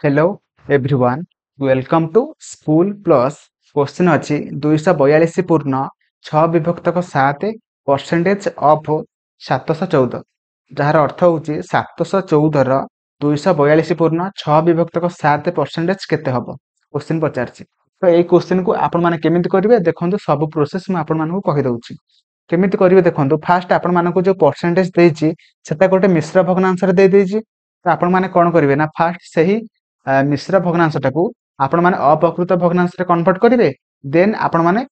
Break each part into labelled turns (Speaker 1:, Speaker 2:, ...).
Speaker 1: Hello everyone welcome to school plus question अच्छी 242 पूर्ण 6 विभक्तक 7 परसेंटेज ऑफ 714 जार अर्थ हूँ 714 242 पूर्ण 6 विभक्तक 7 परसेंटेज केते हबो क्वेश्चन पचारछि। तो ये क्वेश्चन को आपण माने केमिति करिवे देखंतु सब प्रोसेस मैं आपण मानकु कहि दउछि। केमिति करिवे देखंतु फास्ट आपण मानकु जो परसेंटेज देछि सेटा गोटे मिश्र भग्नांश रे दे देछि। तो आपण माने कोन करिवे ना फास्ट सही मिश्र भग्नांशटाକୁ आपण माने अप्रकृत भग्नांश रे कन्वर्ट करिवे देन आपण माने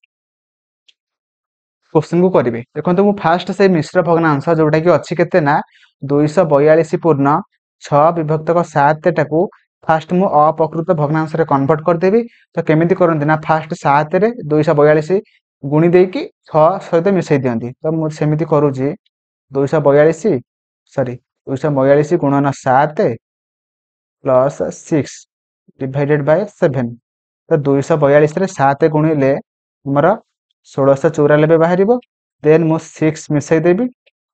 Speaker 1: क्वेश्चन को करिवे। देखंतु मु फास्ट से मिश्र भग्नांश जोटा कि अछि केते ना 242 पूर्ण 6 विभक्तक 7 टाकू फास्ट मु अप्रकृत भग्नांश रे कन्वर्ट कर देबी। तो केमिति करंती ना फास्ट 7 रे 242 गुणी देकी 6 सहित मिसई दियंती। तो मु सेमिति करूची 242 सॉरी 242 गुणन 7 प्लस 6 डिवाइडेड बाय 7। तो 242 रे 7 गुणिले हमर 1694 बाहर देन मु 6 मिसई देबी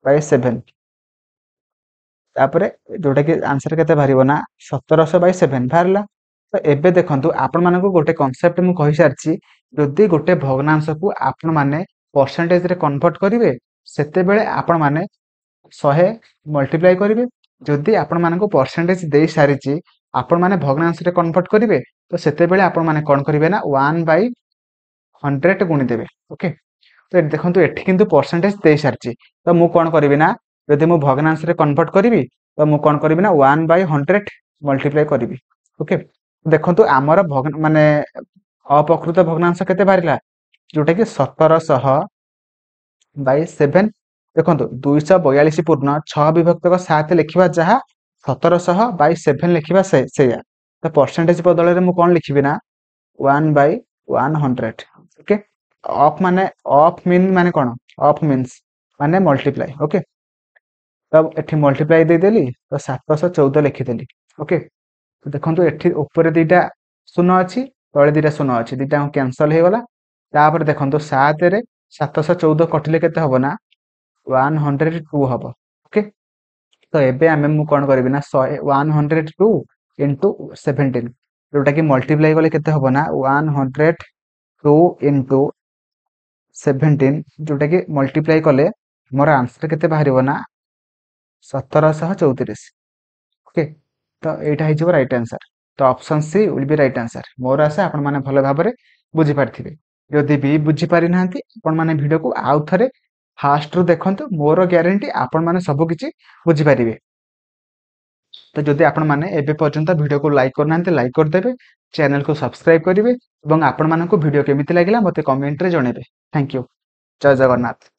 Speaker 1: बाय 7 तापरे जोटा कि आंसर केते बाहरिबो ना 1700 बाय 7 बाहरला। तो एबे देखंतु आपण मानको गोटे कांसेप्ट मु कहि सारछि जदि गोटे भग्नांश को आपण माने परसेंटेज रे कन्वर्ट करिवे सेते बेले आपण माने 100 मल्टीप्लाई करिवे। जदि आपण मानको परसेंटेज दे सारिछि आपण माने भग्नांश रे कन्वर्ट करिवे तो सेते बेले आपण माने कोन करिवे ना 1/100 गुणी देबे। ओके तो देखंतु एठी किंतु परसेंटेज दे सारिछि तो मु कोन करिवे ना जदि मु भग्नांश रे कन्वर्ट करिवी तो मु कोन करिवे ना 1/100 मल्टीप्लाई करिवी। ओके देखंतु आमर माने अप्रकृत भग्नांश केते बारिला जोटा कि 1700 बाय 7। देखो 242 पूर्ण 6 विभक्तक 7 लिखा जहाँ 1700 बाय 7 लिखा से तो परसेंटेज बदल में कौन लिखी ना 1/100। ओके ऑफ माने ऑफ मीन माने कौन ऑफ मीन्स माने मल्टीप्लाई। ओके तब एठी मल्टीप्लाई दे देली तो 714 लिखिदेली। ओके तो देखो एठी ऊपर दीटा शून्य अच्छी तले दीटा शून्य अच्छी दीटा कैंसल हो गला। तापर देखो 7 रे 714 कटिले केते हबो ना 102 हम। ओके तो एबे आमे मु कोन करबी ना 102 इंटू 17 जोटा कि मल्टीप्लाई गले केते हबो ना 102 इंटू 17 जोटा कि मल्टीप्लाई कले मोर आंसर केते बाहरिबो ना 1734। ओके तो एटा हि जो राइट आंसर। तो option C will be right answer. मोर आशा आपण माने भलो भाबरे बुझी पारथिबे। जदि भी बुझी पारि नांती आपण माने वीडियो को आउ थरे फास्ट रु देखंतु मोर ग्यारंटी आपण माने सब किछि बुझी पारिबे। तो जदि आपण माने एबे पर्यंत वीडियो को लाइक करनांते लाइक कर देबे चैनल को सब्सक्राइब करिवे एवं आपण माननको वीडियो केमिति लागिला मते कमेंट रे जणेबे। थैंक यू जय जगन्नाथ।